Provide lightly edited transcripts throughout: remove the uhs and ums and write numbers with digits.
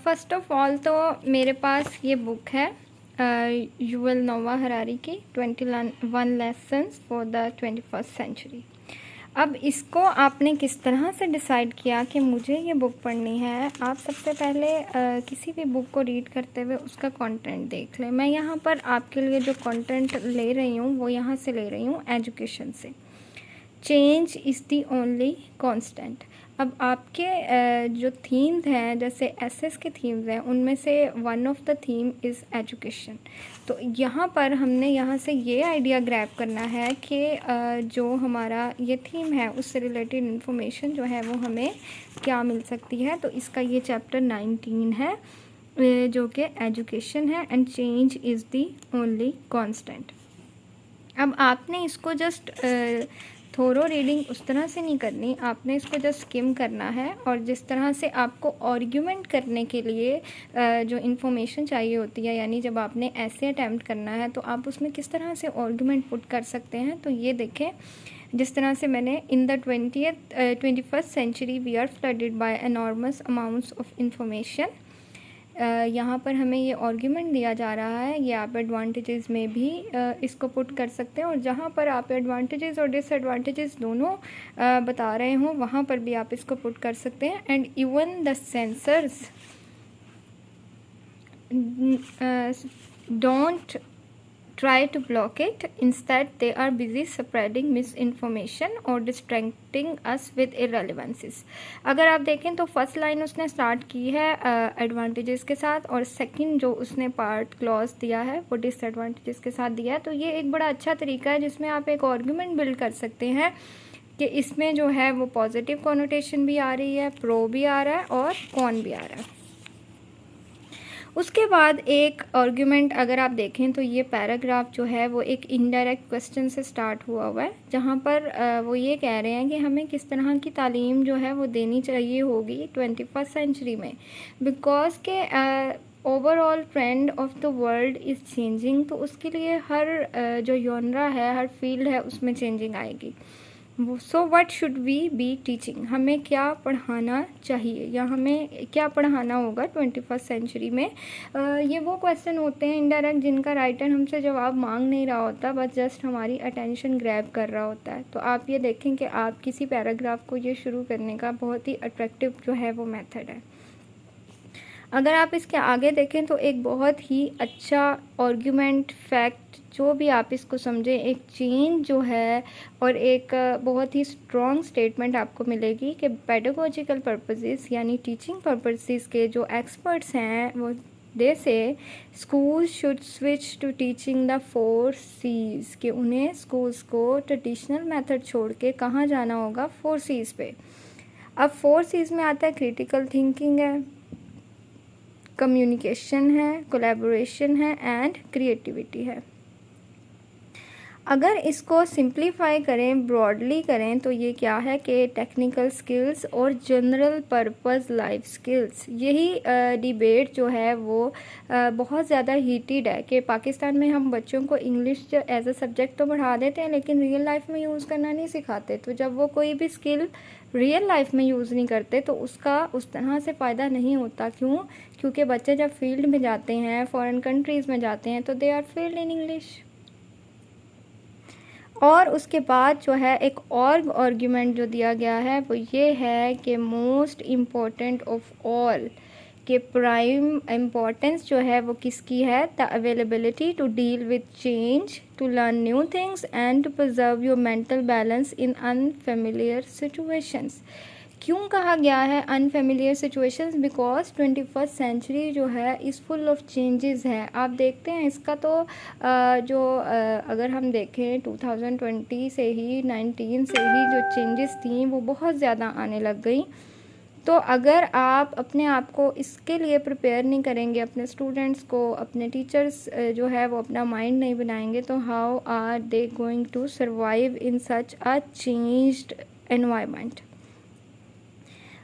First of all तो मेरे पास ये बुक है युवल नोआ हरारी की 21 lessons for the 21st century. अब इसको आपने किस तरह से डिसाइड किया कि मुझे ये बुक पढ़नी है? आप सबसे पहले किसी भी बुक को रीड करते हुए उसका कंटेंट देख लें। मैं यहाँ पर आपके लिए जो कंटेंट ले रही हूँ वो यहाँ से ले रही हूँ एजुकेशन से। Change is the only constant. अब आपके जो थीम्स हैं, जैसे एसएस के थीम्स हैं, उनमें से one of the theme is education. तो यहाँ पर हमने यहाँ से ये आइडिया ग्रैब करना है कि जो हमारा ये थीम है उससे रिलेटेड इन्फॉर्मेशन जो है वो हमें क्या मिल सकती है। तो इसका ये चैप्टर 19 है जो कि एजुकेशन है, and change is the only constant. अब आपने इसको जस्ट थोरो रीडिंग उस तरह से नहीं करनी, आपने इसको जस्ट स्किम करना है। और जिस तरह से आपको आर्ग्यूमेंट करने के लिए जो इन्फॉर्मेशन चाहिए होती है, यानी जब आपने ऐसे अटैम्प्ट करना है तो आप उसमें किस तरह से आर्ग्यूमेंट पुट कर सकते हैं, तो ये देखें। जिस तरह से मैंने in the 21st century we are flooded by enormous amounts of information, यहाँ पर हमें ये आर्ग्यूमेंट दिया जा रहा है। ये आप एडवांटेजेस में भी इसको पुट कर सकते हैं, और जहाँ पर आप एडवांटेजेस और डिसएडवांटेजेस दोनों बता रहे हों वहाँ पर भी आप इसको पुट कर सकते हैं। And even the sensors don't try to block it. Instead, they are busy spreading misinformation or distracting us with irrelevancies. अगर आप देखें तो फर्स्ट लाइन उसने स्टार्ट की है एडवांटेजेस के साथ, और सेकंड जो उसने पार्ट क्लॉज दिया है वो डिसएडवांटेजेस के साथ दिया है। तो ये एक बड़ा अच्छा तरीका है जिसमें आप एक आर्ग्यूमेंट बिल्ड कर सकते हैं कि इसमें जो है वो पॉजिटिव कॉनोटेशन भी आ रही है, प्रो भी आ रहा है और कॉन भी आ रहा है। उसके बाद एक आर्ग्यूमेंट अगर आप देखें तो ये पैराग्राफ जो है वो एक इनडायरेक्ट क्वेश्चन से स्टार्ट हुआ है, जहाँ पर वो ये कह रहे हैं कि हमें किस तरह की तालीम जो है वो देनी चाहिए होगी 21st सेंचुरी में, बिकॉज के overall trend of the world is changing. तो उसके लिए हर जो जॉनरा है, हर फील्ड है, उसमें चेंजिंग आएगी। So what should we be teaching, हमें क्या पढ़ाना चाहिए या हमें क्या पढ़ाना होगा 21st सेंचुरी में। ये वो क्वेश्चन होते हैं इनडायरेक्ट जिनका राइटर हमसे जवाब मांग नहीं रहा होता, बस जस्ट हमारी अटेंशन ग्रैब कर रहा होता है। तो आप ये देखें कि आप किसी पैराग्राफ को ये शुरू करने का बहुत ही अट्रैक्टिव जो है वो मेथड है। अगर आप इसके आगे देखें तो एक बहुत ही अच्छा आर्ग्यूमेंट, फैक्ट, जो भी आप इसको समझें, एक चेंज जो है और एक बहुत ही स्ट्रॉन्ग स्टेटमेंट आपको मिलेगी कि पेडागोजिकल पर्पसेस यानी टीचिंग पर्पसेस के जो एक्सपर्ट्स हैं वो they say school should switch to teaching the 4 C's, कि उन्हें स्कूल्स को ट्रेडिशनल मेथड छोड़ के कहाँ जाना होगा, 4 C's पे। अब 4 C's में आता है क्रिटिकल थिंकिंग है, कम्युनिकेशन है, कोलैबोरेशन है एंड क्रिएटिविटी है। अगर इसको सिंप्लीफाई करें, ब्रॉडली करें, तो ये क्या है कि टेक्निकल स्किल्स और जनरल पर्पस लाइफ स्किल्स। यही डिबेट जो है वो बहुत ज़्यादा हीटेड है कि पाकिस्तान में हम बच्चों को इंग्लिश एज अ सब्जेक्ट तो पढ़ा देते हैं लेकिन रियल लाइफ में यूज़ करना नहीं सिखाते। तो जब वो कोई भी स्किल रियल लाइफ में यूज़ नहीं करते तो उसका उस तरह से फ़ायदा नहीं होता। क्यों? क्योंकि बच्चे जब फील्ड में जाते हैं, फॉरेन कंट्रीज़ में जाते हैं, तो they are failed in English. और उसके बाद जो है एक और आर्ग्यूमेंट जो दिया गया है वो ये है कि मोस्ट इम्पोर्टेंट ऑफ ऑल, कि प्राइम इम्पोर्टेंस जो है वो किसकी है, the availability to deal with change, to learn new things and to preserve your mental balance in unfamiliar situations. क्यों कहा गया है unfamiliar situations? Because 21st century जो है इज़ फुल ऑफ चेंजेस है। आप देखते हैं इसका तो अगर हम देखें 2020 से ही 19 से ही जो चेंजेस थी वो बहुत ज़्यादा आने लग गई। तो अगर आप अपने आप को इसके लिए प्रिपेयर नहीं करेंगे, अपने स्टूडेंट्स को, अपने टीचर्स जो है वो अपना माइंड नहीं बनाएंगे, तो how are they going to survive in such a changed environment.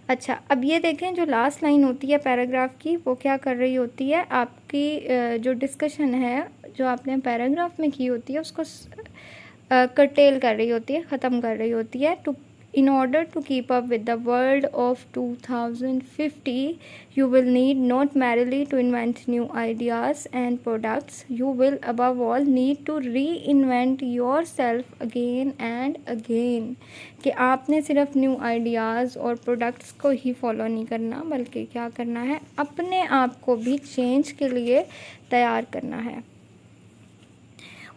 अच्छा, अब ये देखें जो लास्ट लाइन होती है पैराग्राफ की वो क्या कर रही होती है, आपकी जो डिस्कशन है जो आपने पैराग्राफ में की होती है उसको कर्टेल कर रही होती है, ख़त्म कर रही होती है, to in order to keep up with the world of 2050, you will need not merely to invent new ideas and products, you will above all need to reinvent yourself again and again. कि आपने सिर्फ new ideas और products को ही follow नहीं करना, बल्कि क्या करना है, अपने आप को भी चेंज के लिए तैयार करना है।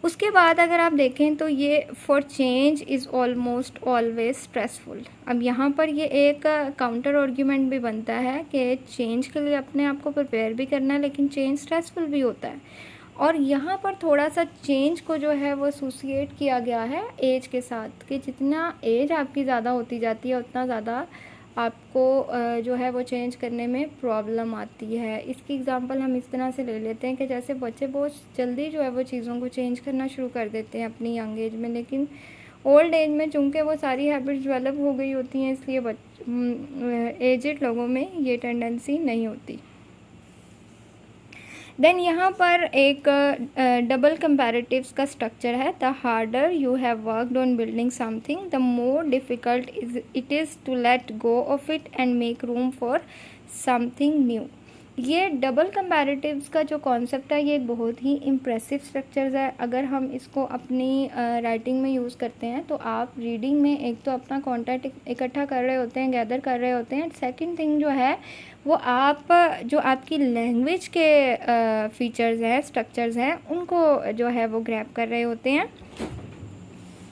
उसके बाद अगर आप देखें तो ये for change is almost always stressful. अब यहाँ पर ये एक काउंटर आर्ग्यूमेंट भी बनता है कि चेंज के लिए अपने आप को प्रिपेयर भी करना है, लेकिन चेंज स्ट्रेसफुल भी होता है। और यहाँ पर थोड़ा सा चेंज को जो है वो एसोसिएट किया गया है एज के साथ, कि जितना एज आपकी ज़्यादा होती जाती है उतना ज़्यादा आपको जो है वो चेंज करने में प्रॉब्लम आती है। इसकी एग्जांपल हम इस तरह से ले लेते हैं कि जैसे बच्चे बहुत जल्दी जो है वो चीज़ों को चेंज करना शुरू कर देते हैं अपनी यंग एज में, लेकिन ओल्ड एज में चूँकि वो सारी हैबिट्स डेवलप हो गई होती हैं, इसलिए एजेड लोगों में ये टेंडेंसी नहीं होती। देन यहाँ पर एक डबल कंपैरेटिव्स का स्ट्रक्चर है। The harder you have worked on building something the more difficult it is to let go of it and make room for something new. ये डबल कंपैरेटिव्स का जो कॉन्सेप्ट है ये बहुत ही इम्प्रेसिव स्ट्रक्चर्स है। अगर हम इसको अपनी राइटिंग में यूज़ करते हैं तो आप रीडिंग में एक तो अपना कॉन्टेंट इकट्ठा कर रहे होते हैं, गैदर कर रहे होते हैं। सेकंड थिंग जो है वो आप जो आपकी लैंग्वेज के फीचर्स हैं, स्ट्रक्चर्स हैं, उनको जो है वो ग्रैब कर रहे होते हैं।